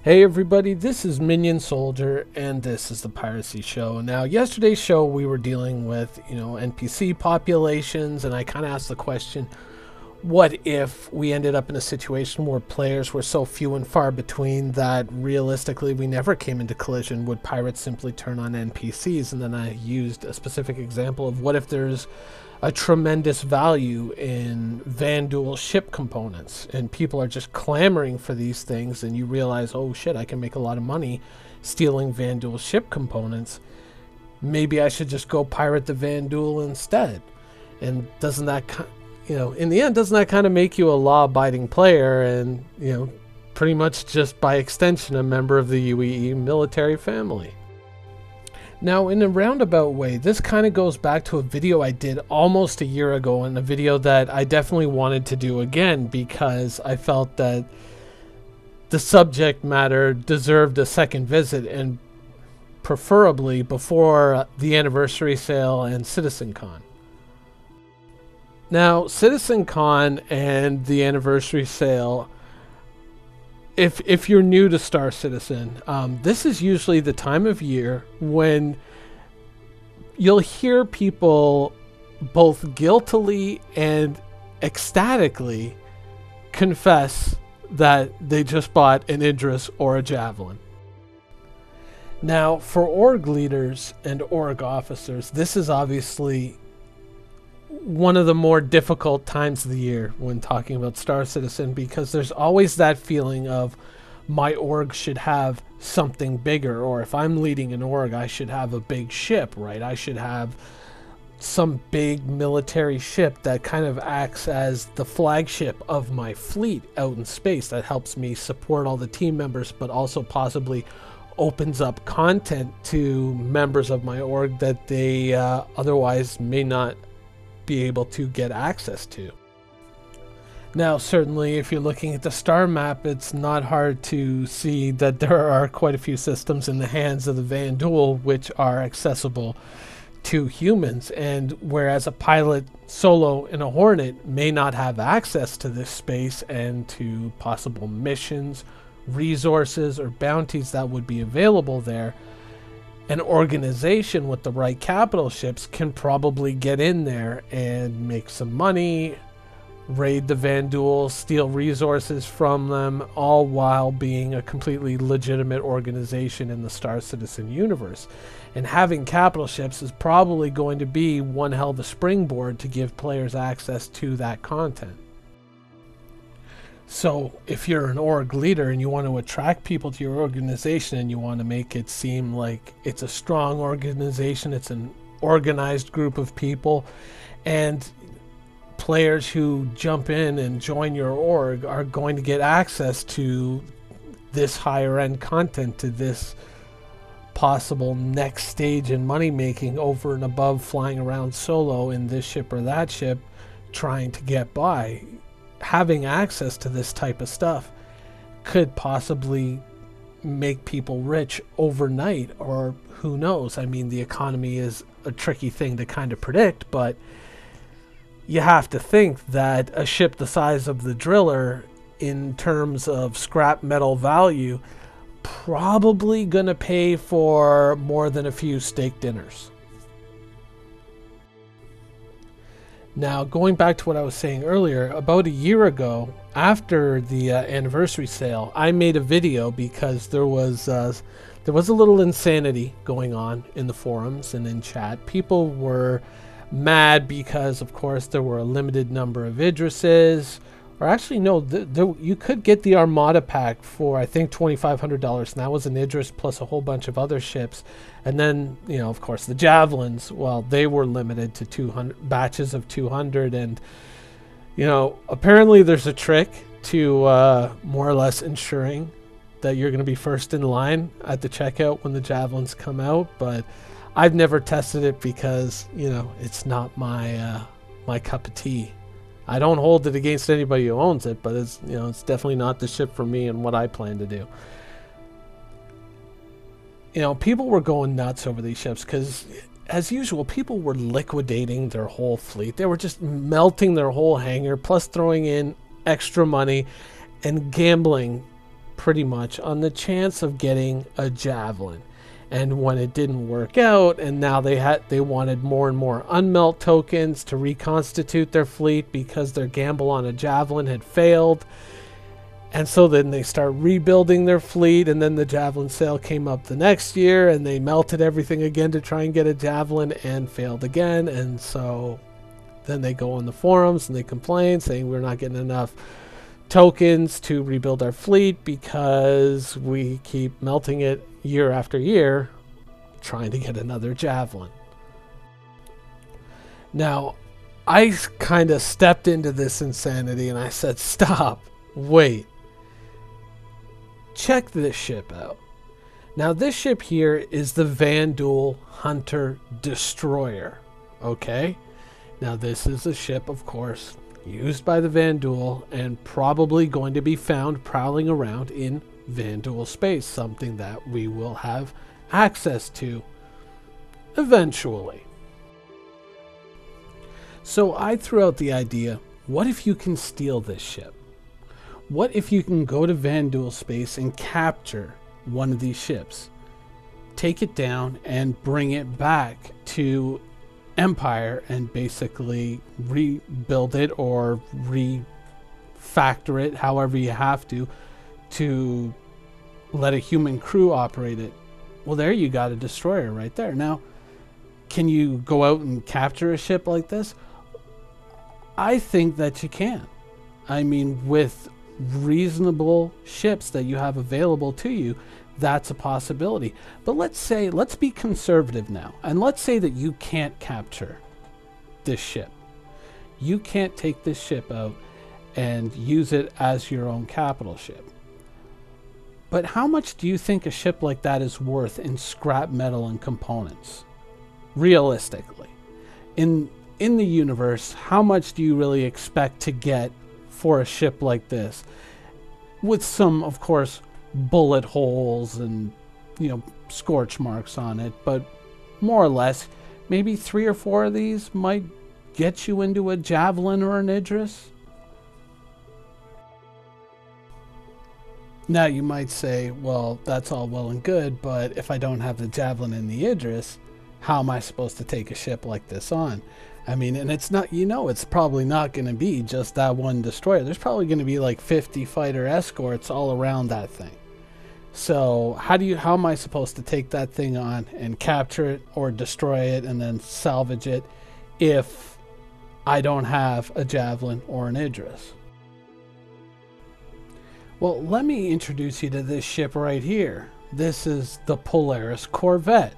Hey everybody, this is Minion Soldier, and this is the Piracy Show. Now, yesterday's show we were dealing with, NPC populations, and I kind of asked the question, what if we ended up in a situation where players were so few and far between that realistically we never came into collision? Would pirates simply turn on NPCs? And then I used a specific example of what if there's a tremendous value in Vanduul ship components and people are just clamoring for these things, and you realize, oh shit, I can make a lot of money stealing Vanduul ship components. Maybe I should just go pirate the Vanduul instead. And doesn't that in the end, doesn't that kind of make you a law-abiding player and pretty much just by extension a member of the UEE military family? Now, in a roundabout way, this kind of goes back to a video I did almost a year ago, and a video that I definitely wanted to do again because I felt that the subject matter deserved a second visit, and preferably before the anniversary sale and CitizenCon. Now, CitizenCon and the anniversary sale, if you're new to Star Citizen, this is usually the time of year when you'll hear people both guiltily and ecstatically confess that they just bought an Idris or a Javelin. Now, for org leaders and org officers, this is obviously one of the more difficult times of the year when talking about Star Citizen, because there's always that feeling of my org should have something bigger, or if I'm leading an org, I should have a big ship, right? I should have some big military ship that kind of acts as the flagship of my fleet out in space that helps me support all the team members, but also possibly opens up content to members of my org that they otherwise may not be able to get access to. Now, certainly if you're looking at the star map, it's not hard to see that there are quite a few systems in the hands of the Vanduul which are accessible to humans, and whereas a pilot solo in a Hornet may not have access to this space and to possible missions, resources, or bounties that would be available there, an organization with the right capital ships can probably get in there and make some money, raid the Vanduul, steal resources from them, all while being a completely legitimate organization in the Star Citizen universe. And having capital ships is probably going to be one hell of a springboard to give players access to that content. So if you're an org leader and you want to attract people to your organization and you want to make it seem like it's a strong organization, it's an organized group of people, and players who jump in and join your org are going to get access to this higher end content, to this possible next stage in money making over and above flying around solo in this ship or that ship trying to get by. Having access to this type of stuff could possibly make people rich overnight, or who knows? I mean, the economy is a tricky thing to kind of predict, but you have to think that a ship the size of the Driller, in terms of scrap metal value, probably gonna pay for more than a few steak dinners. Now, going back to what I was saying earlier, about a year ago, after the anniversary sale, I made a video because there was a little insanity going on in the forums and in chat. People were mad because, of course, there were a limited number of Idrises. Or actually, no, you could get the Armada pack for, I think, $2,500, and that was an Idris plus a whole bunch of other ships. And then, of course, the Javelins, well, they were limited to 200 batches of 200. And, apparently there's a trick to more or less ensuring that you're going to be first in line at the checkout when the Javelins come out. But I've never tested it because, it's not my cup of tea. I don't hold it against anybody who owns it, but it's it's definitely not the ship for me and what I plan to do. People were going nuts over these ships because, as usual, people were liquidating their whole fleet. They were just melting their whole hangar, plus throwing in extra money and gambling pretty much on the chance of getting a javelin. And when it didn't work out, and now they wanted more and more unmelt tokens to reconstitute their fleet because their gamble on a javelin had failed. And so then they start rebuilding their fleet, and then the javelin sale came up the next year, and they melted everything again to try and get a javelin and failed again. And so then they go on the forums and they complain, saying we're not getting enough tokens to rebuild our fleet because we keep melting it year after year trying to get another javelin. Now, I kind of stepped into this insanity and I said, stop, wait, check this ship out. Now, this ship here is the Vanduul Destroyer, okay? Now, this is a ship, of course, used by the Vanduul and probably going to be found prowling around in Vanduul space, something that we will have access to eventually. So I threw out the idea, what if you can steal this ship? What if you can go to Vanduul space and capture one of these ships, take it down and bring it back to Empire and basically rebuild it or refactor it however you have to let a human crew operate it? Well, there you got a destroyer right there. Now, can you go out and capture a ship like this? I think that you can. I mean, with reasonable ships that you have available to you, that's a possibility. But let's be conservative now, and let's say that you can't capture this ship. You can't take this ship out and use it as your own capital ship. But how much do you think a ship like that is worth in scrap metal and components? Realistically. In the universe, how much do you really expect to get for a ship like this? With some, of course, bullet holes and, scorch marks on it, but more or less, maybe 3 or 4 of these might get you into a javelin or an Idris. Now you might say, well, that's all well and good, but if I don't have the javelin and the Idris, how am I supposed to take a ship like this on? I mean, and it's not, it's probably not going to be just that one destroyer. There's probably going to be like 50 fighter escorts all around that thing. So how am I supposed to take that thing on and capture it or destroy it and then salvage it if I don't have a javelin or an Idris? Well, let me introduce you to this ship right here. This is the Polaris Corvette.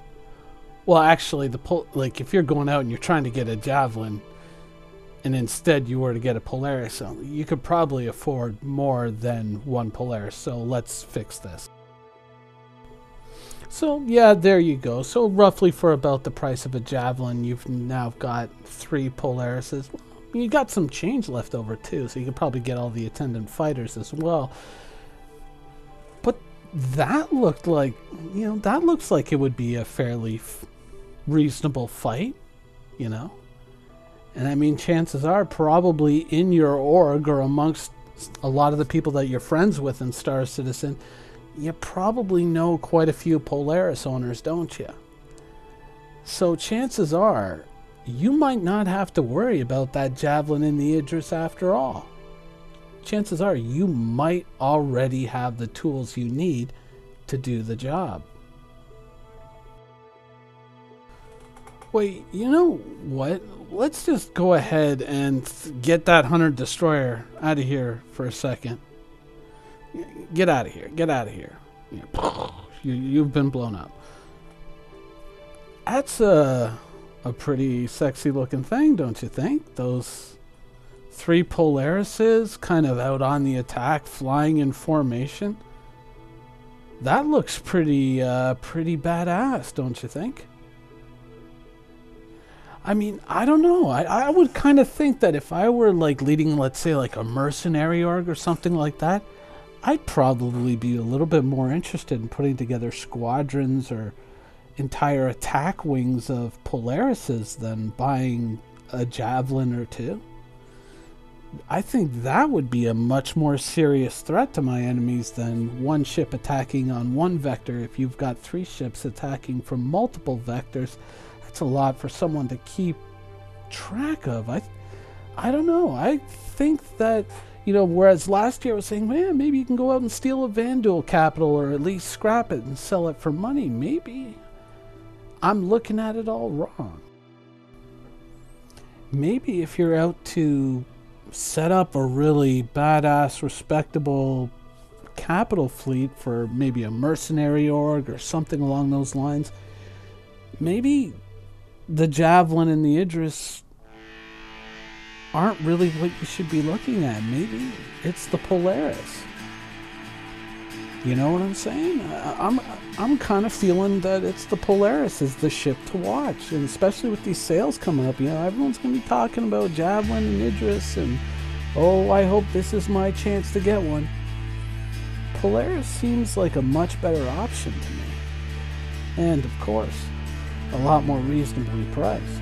Well, actually, if you're going out and you're trying to get a javelin, and instead you were to get a Polaris, you could probably afford more than one Polaris. So let's fix this. So yeah, there you go. So roughly for about the price of a javelin, you've now got 3 Polarises. You got some change left over too, so you could probably get all the attendant fighters as well. But that looked like, that looks like it would be a fairly reasonable fight, And I mean, chances are probably in your org or amongst a lot of the people that you're friends with in Star Citizen, you probably know quite a few Polaris owners, don't you? So chances are you might not have to worry about that javelin in the Idris after all. Chances are you might already have the tools you need to do the job. Wait, you know what? Let's just go ahead and get that Hunter Destroyer out of here for a second. Get out of here. Get out of here. You've been blown up. That's a pretty sexy looking thing, don't you think? Those 3 Polarises kind of out on the attack, flying in formation. That looks pretty badass, don't you think? I mean, I don't know. I would kind of think that if I were leading, let's say, a mercenary org or something like that, I'd probably be a little bit more interested in putting together squadrons or entire attack wings of Polarises than buying a javelin or 2. I think that would be a much more serious threat to my enemies than one ship attacking on one vector. If you've got 3 ships attacking from multiple vectors, that's a lot for someone to keep track of. I don't know. I think that, whereas last year I was saying, man, maybe you can go out and steal a Vanduul capital or at least scrap it and sell it for money. Maybe I'm looking at it all wrong. Maybe if you're out to set up a really badass, respectable capital fleet for maybe a mercenary org or something along those lines, maybe the Javelin and the Idris aren't really what you should be looking at. Maybe it's the Polaris. You know what I'm saying? I'm kind of feeling that it's the Polaris is the ship to watch, and especially with these sales coming up, everyone's going to be talking about Javelin and Idris, and I hope this is my chance to get one. Polaris seems like a much better option to me, and of course, a lot more reasonably priced.